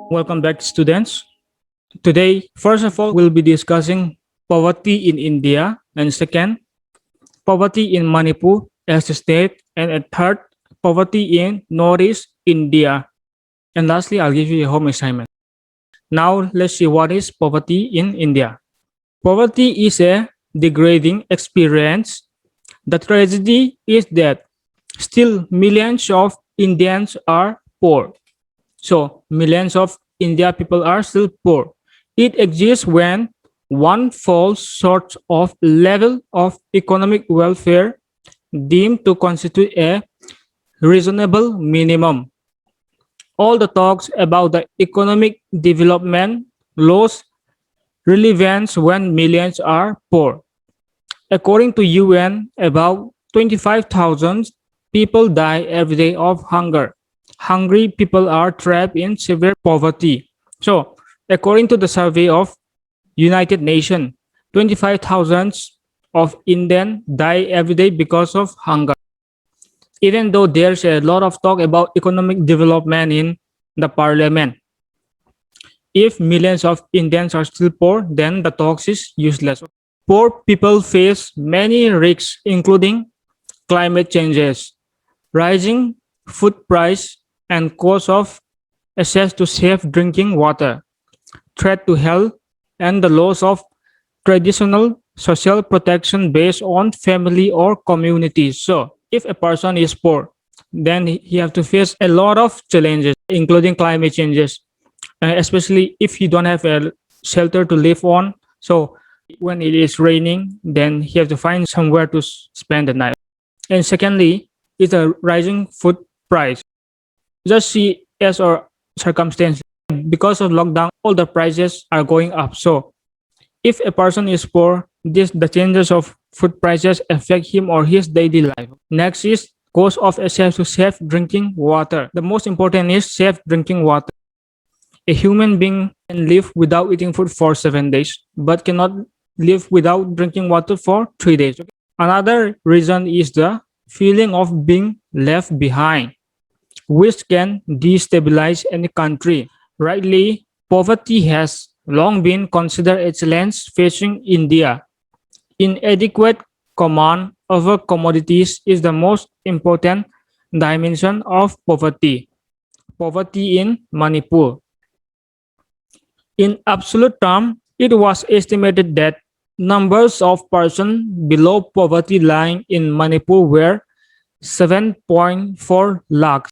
Welcome back, students. Today, first of all, we'll be discussing poverty in India, and second, poverty in Manipur as a state, and a third, poverty in Northeast India. And lastly, I'll give you a home assignment. Now, let's see what is poverty in India. Poverty is a degrading experience. The tragedy is that still millions of Indians are poor. So millions of India people are still poor. It exists when one falls short of level of economic welfare deemed to constitute a reasonable minimum. All the talks about the economic development lose relevance when millions are poor. According to UN, about 25,000 people die every day of hunger. Hungry people are trapped in severe poverty. So, according to the survey of United Nations, 25,000 of Indians die every day because of hunger. Even though there's a lot of talk about economic development in the parliament, if millions of Indians are still poor, then the talk is useless. Poor people face many risks, including climate changes, rising food price and cost of access to safe drinking water, threat to health, and the loss of traditional social protection based on family or community. So, if a person is poor, then he have to face a lot of challenges, including climate changes, especially if he don't have a shelter to live on. So, when it is raining, then he have to find somewhere to spend the night. And secondly, is the rising food price. Just see as our circumstance, because of lockdown, all the prices are going up. So if a person is poor, the changes of food prices affect him or his daily life. Next is cost of access to safe drinking water. The most important is safe drinking water. A human being can live without eating food for 7 days, but cannot live without drinking water for 3 days. Another reason is the feeling of being left behind, which can destabilize any country. Rightly, poverty has long been considered a challenge facing India. Inadequate command over commodities is the most important dimension of poverty. Poverty in Manipur. In absolute terms, it was estimated that numbers of persons below poverty line in Manipur were 7.4 lakhs,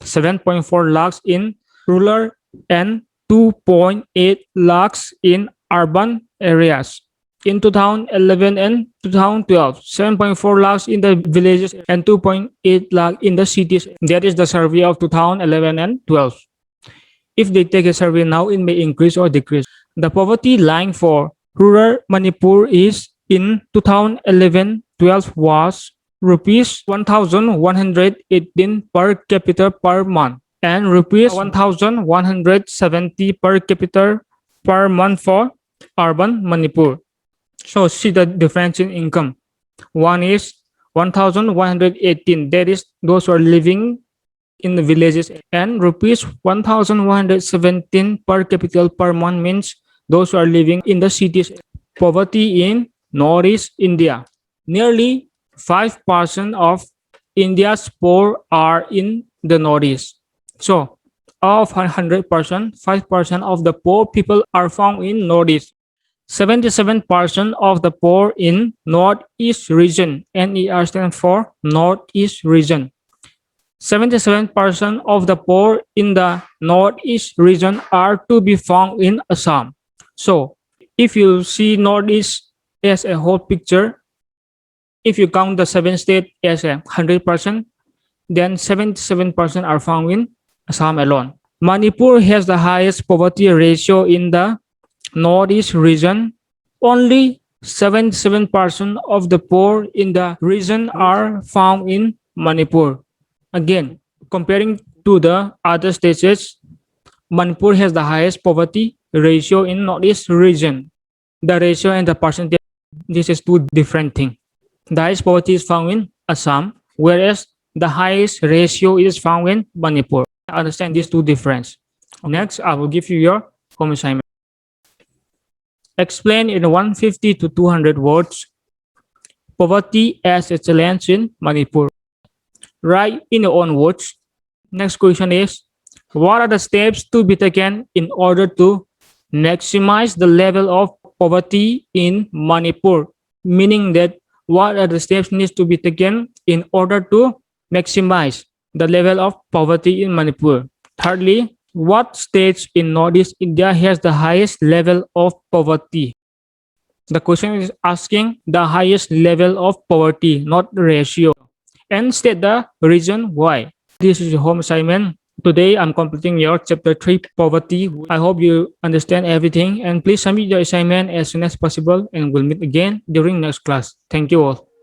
7.4 lakhs in rural and 2.8 lakhs in urban areas. In 2011 and 2012, 7.4 lakhs in the villages and 2.8 lakh in the cities. That is the survey of 2011 and 12. If they take a survey now, it may increase or decrease. The poverty line for rural Manipur is in 2011-12 was rupees 1,118 per capita per month and rupees 1,170 per capita per month for urban Manipur. So see the difference in income. One is 1,118, that is those who are living in the villages, and rupees 1,117 per capita per month means those who are living in the cities. Poverty in Northeast India. Nearly 5% of India's poor are in the Northeast. So, of 100%, 5% of the poor people are found in Northeast. 77% of the poor in Northeast region, NER stands for Northeast region. 77% of the poor in the Northeast region are to be found in Assam. So, if you see Northeast as a whole picture, if you count the 7 states as 100%, then 77% are found in Assam alone. Manipur has the highest poverty ratio in the Northeast region. Only 77% of the poor in the region are found in Manipur. Again, comparing to the other states, Manipur has the highest poverty ratio in Northeast region. The ratio and the percentage, this is two different things. The highest poverty is found in Assam, whereas the highest ratio is found in Manipur. Understand these two differences. Next, I will give you your home assignment. Explain in 150 to 200 words poverty as a challenge in Manipur. Write in your own words. Next question is, what are the steps to be taken in order to maximize the level of poverty in Manipur? Meaning that what are the steps needs to be taken in order to maximize the level of poverty in Manipur? Thirdly, what states in Northeast India has the highest level of poverty? The question is asking the highest level of poverty, not the ratio, and state the reason why. This is your home assignment. Today, I'm completing your chapter 3 poverty. I hope you understand everything and please submit your assignment as soon as possible and we'll meet again during next class. Thank you all.